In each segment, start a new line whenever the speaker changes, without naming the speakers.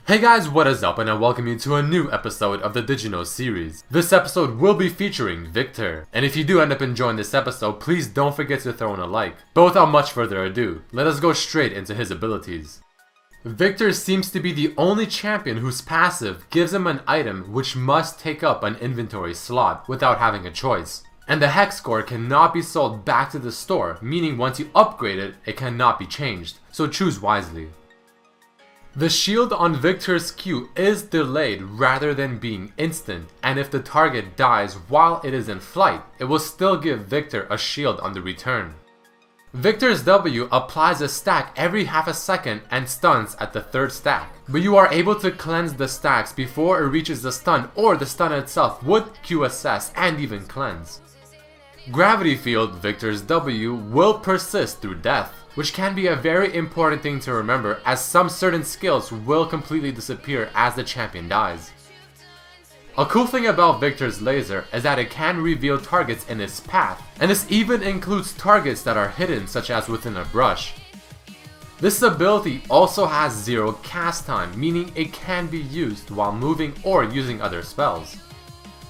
Hey guys, what is up, and I welcome you to a new episode of the Digino series. This episode will be featuring Viktor, and if you do end up enjoying this episode, please don't forget to throw in a like. But without much further ado, let us go straight into his abilities. Viktor seems to be the only champion whose passive gives him an item which must take up an inventory slot without having a choice. And the hex score cannot be sold back to the store, meaning once you upgrade it, it cannot be changed, so choose wisely. The shield on Viktor's Q is delayed rather than being instant, and if the target dies while it is in flight, it will still give Viktor a shield on the return. Viktor's W applies a stack every half a second and stuns at the third stack, but you are able to cleanse the stacks before it reaches the stun, or the stun itself would Q assess and even cleanse. Gravity Field Viktor's W will persist through death, which can be a very important thing to remember as some certain skills will completely disappear as the champion dies. A cool thing about Viktor's laser is that it can reveal targets in its path, and this even includes targets that are hidden such as within a brush. This ability also has zero cast time, meaning it can be used while moving or using other spells.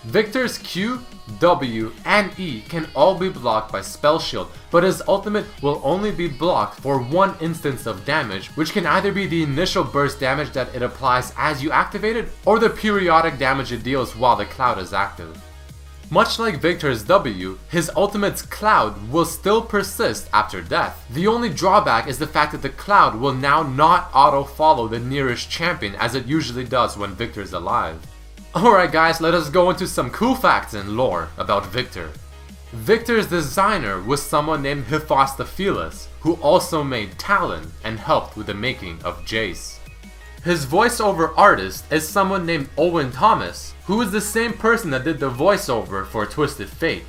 Viktor's Q, W, and E can all be blocked by Spell Shield, but his ultimate will only be blocked for one instance of damage, which can either be the initial burst damage that it applies as you activate it, or the periodic damage it deals while the cloud is active. Much like Viktor's W, his ultimate's cloud will still persist after death. The only drawback is the fact that the cloud will now not auto-follow the nearest champion as it usually does when Viktor's alive. Alright guys, let us go into some cool facts and lore about Viktor. Viktor's designer was someone named Hephaestus, who also made Talon and helped with the making of Jace. His voiceover artist is someone named Owen Thomas, who is the same person that did the voiceover for Twisted Fate.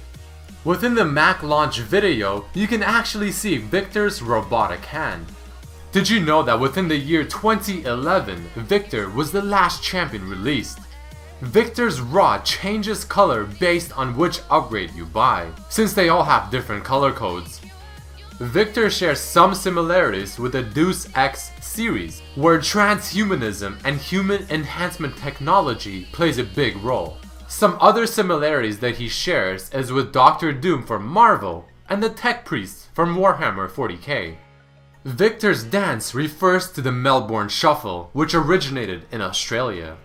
Within the Mac launch video, you can actually see Viktor's robotic hand. Did you know that within the year 2011, Viktor was the last champion released? Viktor's rod changes color based on which upgrade you buy, since they all have different color codes. Viktor shares some similarities with the Deus Ex series, where transhumanism and human enhancement technology plays a big role. Some other similarities that he shares is with Dr. Doom from Marvel and the Tech Priest from Warhammer 40k. Viktor's dance refers to the Melbourne Shuffle, which originated in Australia.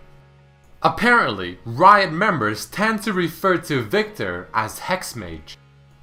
Apparently, Riot members tend to refer to Viktor as Hexmage.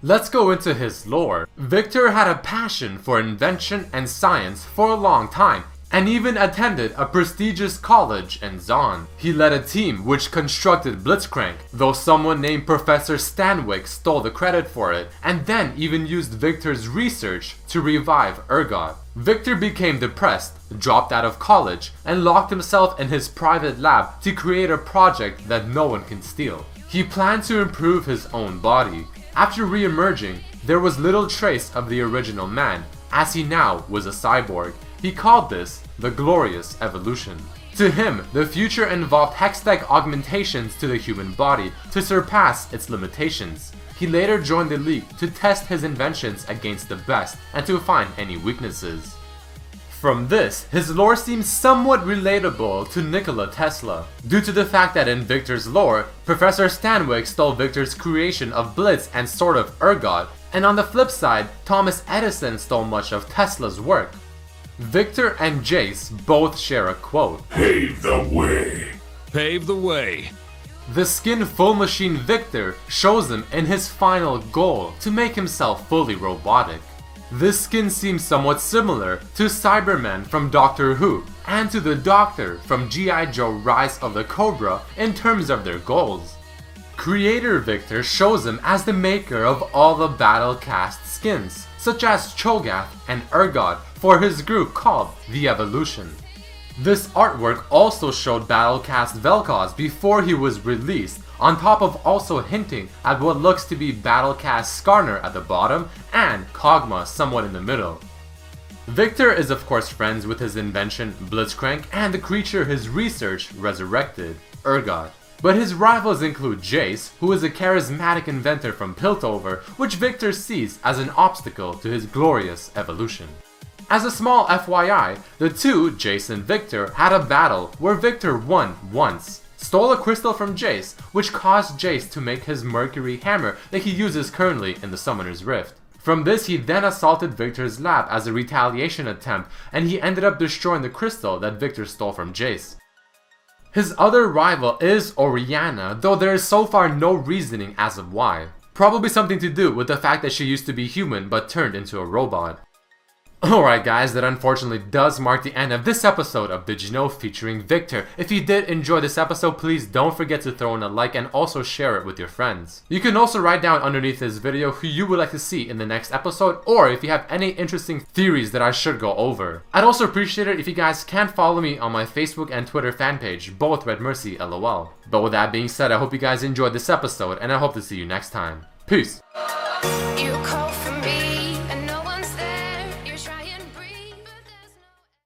Let's go into his lore. Viktor had a passion for invention and science for a long time, and even attended a prestigious college in Zaun. He led a team which constructed Blitzcrank, though someone named Professor Stanwick stole the credit for it, and then even used Viktor's research to revive Ergot. Viktor became depressed, dropped out of college, and locked himself in his private lab to create a project that no one can steal. He planned to improve his own body. After re-emerging, there was little trace of the original man, as he now was a cyborg. He called this the Glorious Evolution. To him, the future involved hextech augmentations to the human body to surpass its limitations. He later joined the League to test his inventions against the best and to find any weaknesses. From this, his lore seems somewhat relatable to Nikola Tesla, due to the fact that in Viktor's lore, Professor Stanwick stole Viktor's creation of Blitz and Sword of Ergot, and on the flip side, Thomas Edison stole much of Tesla's work. Viktor and Jace both share a quote,
"Pave the way."
Pave the way.
The skin Full Machine Viktor shows him in his final goal to make himself fully robotic. This skin seems somewhat similar to Cyberman from Doctor Who and to the Doctor from G.I. Joe Rise of the Cobra in terms of their goals. Creator Viktor shows him as the maker of all the battle cast skins, such as Cho'Gath and Ergot for his group called The Evolution. This artwork also showed Battlecast Vel'Koz before he was released, on top of also hinting at what looks to be Battlecast Skarner at the bottom and Kog'Maw somewhat in the middle. Viktor is of course friends with his invention Blitzcrank and the creature his research resurrected, Ergot. But his rivals include Jace, who is a charismatic inventor from Piltover, which Viktor sees as an obstacle to his glorious evolution. As a small FYI, the two, Jace and Viktor, had a battle where Viktor won once, stole a crystal from Jace, which caused Jace to make his mercury hammer that he uses currently in the Summoner's Rift. From this, he then assaulted Viktor's lab as a retaliation attempt, and he ended up destroying the crystal that Viktor stole from Jace. His other rival is Oriana, though there is so far no reasoning as of why. Probably something to do with the fact that she used to be human but turned into a robot. Alright guys, that unfortunately does mark the end of this episode of Did You Know featuring Viktor. If you did enjoy this episode, please don't forget to throw in a like and also share it with your friends. You can also write down underneath this video who you would like to see in the next episode, or if you have any interesting theories that I should go over. I'd also appreciate it if you guys can follow me on my Facebook and Twitter fan page, both Red Mercy LOL. But with that being said, I hope you guys enjoyed this episode, and I hope to see you next time. Peace!